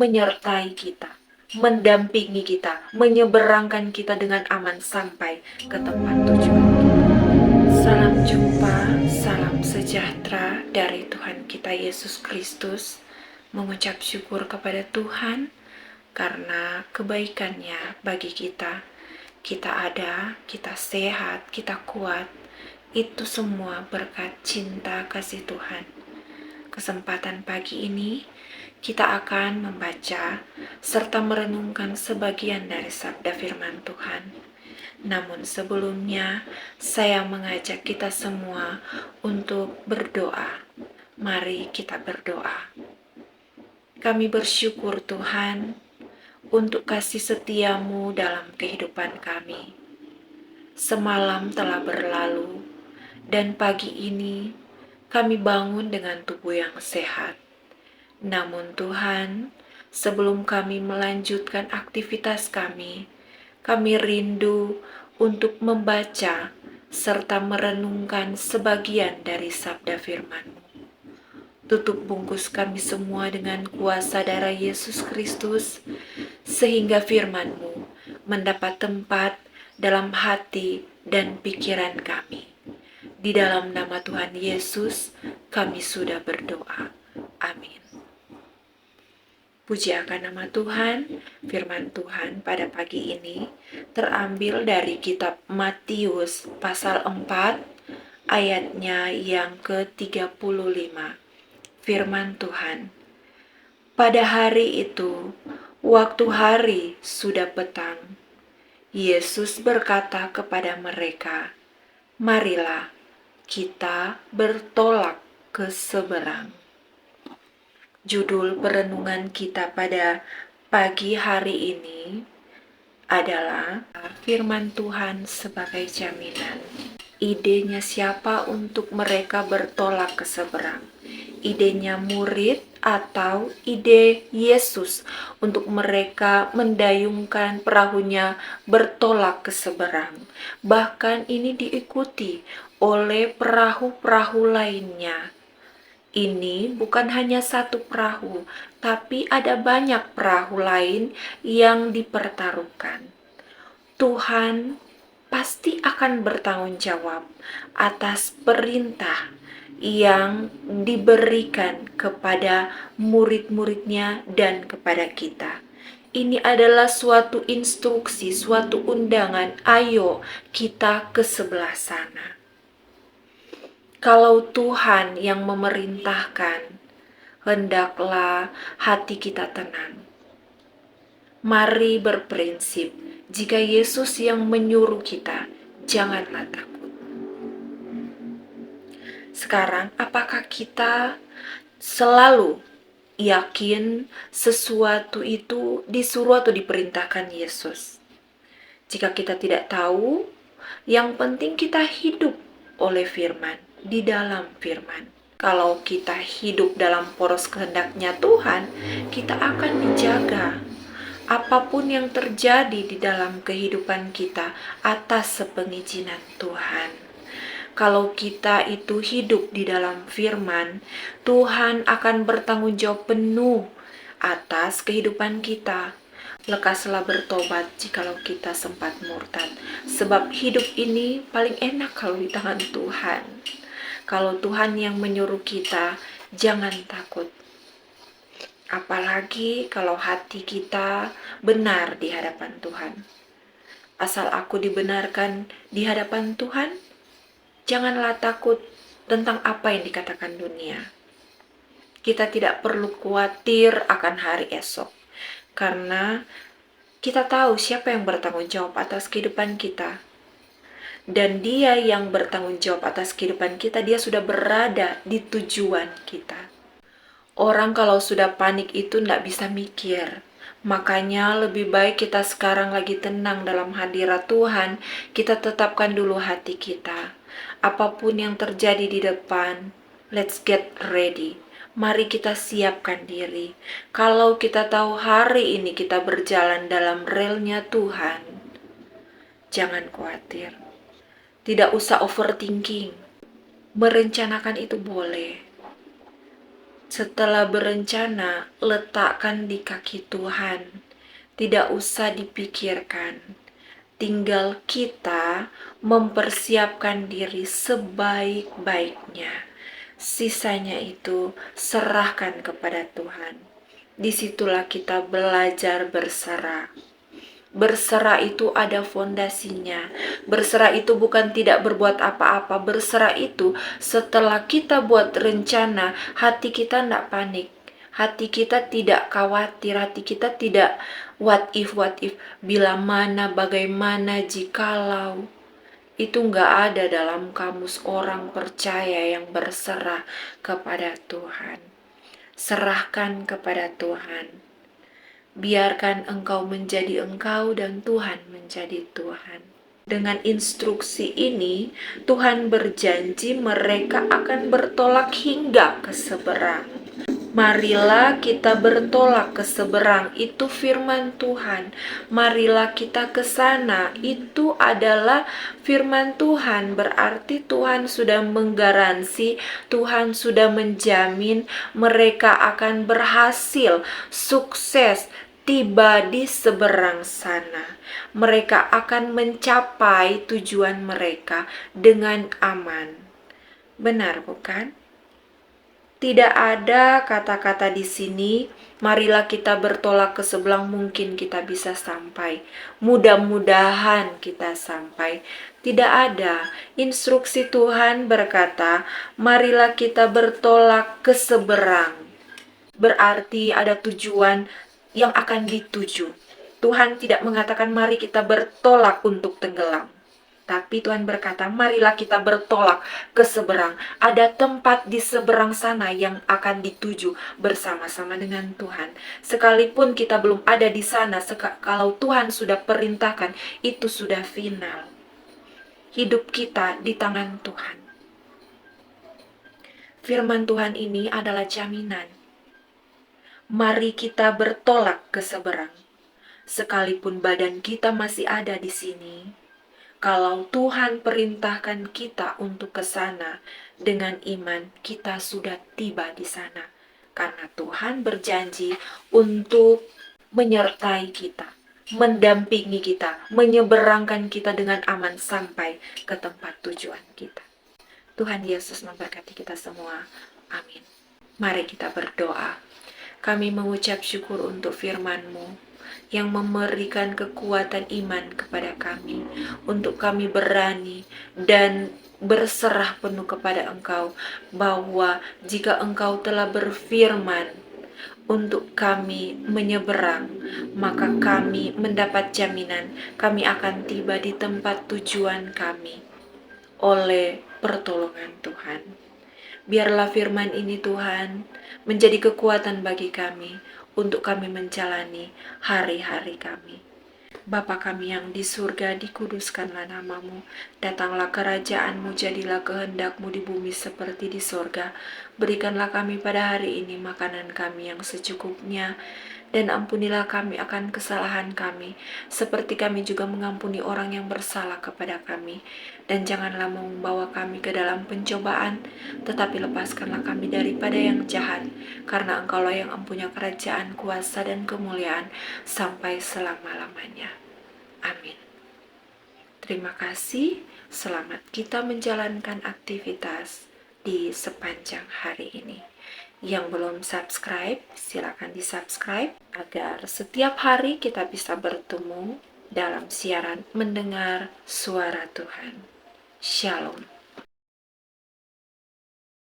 menyertai kita, mendampingi kita, menyeberangkan kita dengan aman sampai ke tempat tujuan kita. Salam jumpa, salam sejahtera dari Tuhan kita Yesus Kristus. Mengucap syukur kepada Tuhan karena kebaikannya bagi kita. Kita ada, kita sehat, kita kuat. Itu semua berkat cinta kasih Tuhan. Kesempatan pagi ini kita akan membaca serta merenungkan sebagian dari sabda firman Tuhan. Namun sebelumnya, saya mengajak kita semua untuk berdoa. Mari kita berdoa. Kami bersyukur Tuhan untuk kasih setiamu dalam kehidupan kami. Semalam telah berlalu, dan pagi ini kami bangun dengan tubuh yang sehat. Namun Tuhan, sebelum kami melanjutkan aktivitas kami rindu untuk membaca serta merenungkan sebagian dari sabda firman-Mu. Tutup bungkus kami semua dengan kuasa darah Yesus Kristus, sehingga firman-Mu mendapat tempat dalam hati dan pikiran kami. Di dalam nama Tuhan Yesus, kami sudah berdoa. Amin. Puji akan nama Tuhan. Firman Tuhan pada pagi ini terambil dari kitab Matius pasal 4 ayatnya yang ke-35. Firman Tuhan, pada hari itu, waktu hari sudah petang, Yesus berkata kepada mereka, marilah kita bertolak ke seberang. Judul perenungan kita pada pagi hari ini adalah firman Tuhan sebagai jaminan. Idenya siapa untuk mereka bertolak ke seberang? Idenya murid atau ide Yesus untuk mereka mendayungkan perahunya bertolak ke seberang? Bahkan ini diikuti oleh perahu-perahu lainnya. Ini bukan hanya satu perahu, tapi ada banyak perahu lain yang dipertaruhkan. Tuhan pasti akan bertanggung jawab atas perintah yang diberikan kepada murid-muridnya dan kepada kita. Ini adalah suatu instruksi, suatu undangan, ayo kita ke sebelah sana. Kalau Tuhan yang memerintahkan, hendaklah hati kita tenang. Mari berprinsip, jika Yesus yang menyuruh kita, janganlah takut. Sekarang, apakah kita selalu yakin sesuatu itu disuruh atau diperintahkan Yesus? Jika kita tidak tahu, yang penting kita hidup oleh firman, di dalam firman. Kalau kita hidup dalam poros kehendaknya Tuhan, kita akan dijaga. Apapun yang terjadi di dalam kehidupan kita atas sepengizinan Tuhan. Kalau kita itu hidup di dalam firman, Tuhan akan bertanggung jawab penuh atas kehidupan kita. Lekaslah bertobat jikalau kita sempat murtad. Sebab hidup ini paling enak kalau di tangan Tuhan. Kalau Tuhan yang menyuruh kita, jangan takut. Apalagi kalau hati kita benar di hadapan Tuhan. Asal aku dibenarkan di hadapan Tuhan, janganlah takut tentang apa yang dikatakan dunia. Kita tidak perlu khawatir akan hari esok, karena kita tahu siapa yang bertanggung jawab atas kehidupan kita. Dan Dia yang bertanggung jawab atas kehidupan kita, Dia sudah berada di tujuan kita. Orang kalau sudah panik itu tidak bisa mikir. Makanya lebih baik kita sekarang lagi tenang dalam hadirat Tuhan, kita tetapkan dulu hati kita. Apapun yang terjadi di depan, let's get ready. Mari kita siapkan diri. Kalau kita tahu hari ini kita berjalan dalam relnya Tuhan, jangan khawatir. Tidak usah overthinking. Merencanakan itu boleh. Setelah berencana, letakkan di kaki Tuhan. Tidak usah dipikirkan. Tinggal kita mempersiapkan diri sebaik-baiknya. Sisanya itu serahkan kepada Tuhan. Disitulah kita belajar berserah. Berserah itu ada fondasinya. Berserah itu bukan tidak berbuat apa-apa. Berserah itu setelah kita buat rencana, hati kita tidak panik. Hati kita tidak khawatir. Hati kita tidak what if. Bila mana, bagaimana, jikalau. Itu nggak ada dalam kamus orang percaya yang berserah kepada Tuhan. Serahkan kepada Tuhan. Biarkan engkau menjadi engkau dan Tuhan menjadi Tuhan. Dengan instruksi ini, Tuhan berjanji mereka akan bertolak hingga ke seberang. Marilah kita bertolak ke seberang, itu firman Tuhan. Marilah kita ke sana, itu adalah firman Tuhan. Berarti Tuhan sudah menggaransi, Tuhan sudah menjamin mereka akan berhasil, sukses, tiba di seberang sana. Mereka akan mencapai tujuan mereka dengan aman. Benar bukan? Tidak ada kata-kata di sini, marilah kita bertolak ke seberang, mungkin kita bisa sampai. Mudah-mudahan kita sampai. Tidak ada. Instruksi Tuhan berkata, marilah kita bertolak ke seberang. Berarti ada tujuan yang akan dituju. Tuhan tidak mengatakan mari kita bertolak untuk tenggelam. Tapi Tuhan berkata, marilah kita bertolak ke seberang. Ada tempat di seberang sana yang akan dituju bersama-sama dengan Tuhan. Sekalipun kita belum ada di sana, kalau Tuhan sudah perintahkan, itu sudah final. Hidup kita di tangan Tuhan. Firman Tuhan ini adalah jaminan. Mari kita bertolak ke seberang. Sekalipun badan kita masih ada di sini, kalau Tuhan perintahkan kita untuk ke sana, dengan iman kita sudah tiba di sana. Karena Tuhan berjanji untuk menyertai kita, mendampingi kita, menyeberangkan kita dengan aman sampai ke tempat tujuan kita. Tuhan Yesus memberkati kita semua. Amin. Mari kita berdoa. Kami mengucap syukur untuk firman-Mu yang memberikan kekuatan iman kepada kami, untuk kami berani dan berserah penuh kepada Engkau, bahwa jika Engkau telah berfirman untuk kami menyeberang, maka kami mendapat jaminan kami akan tiba di tempat tujuan kami oleh pertolongan Tuhan. Biarlah firman ini Tuhan menjadi kekuatan bagi kami untuk kami menjalani hari-hari kami. Bapa kami yang di surga, dikuduskanlah nama-Mu. Datanglah kerajaan-Mu, jadilah kehendak-Mu di bumi seperti di surga. Berikanlah kami pada hari ini makanan kami yang secukupnya, dan ampunilah kami akan kesalahan kami, seperti kami juga mengampuni orang yang bersalah kepada kami. Dan janganlah membawa kami ke dalam pencobaan, tetapi lepaskanlah kami daripada yang jahat, karena Engkaulah yang mempunyai kerajaan, kuasa, dan kemuliaan sampai selama-lamanya. Amin. Terima kasih. Selamat kita menjalankan aktivitas di sepanjang hari ini. Yang belum subscribe, silakan di-subscribe agar setiap hari kita bisa bertemu dalam siaran mendengar suara Tuhan. Shalom.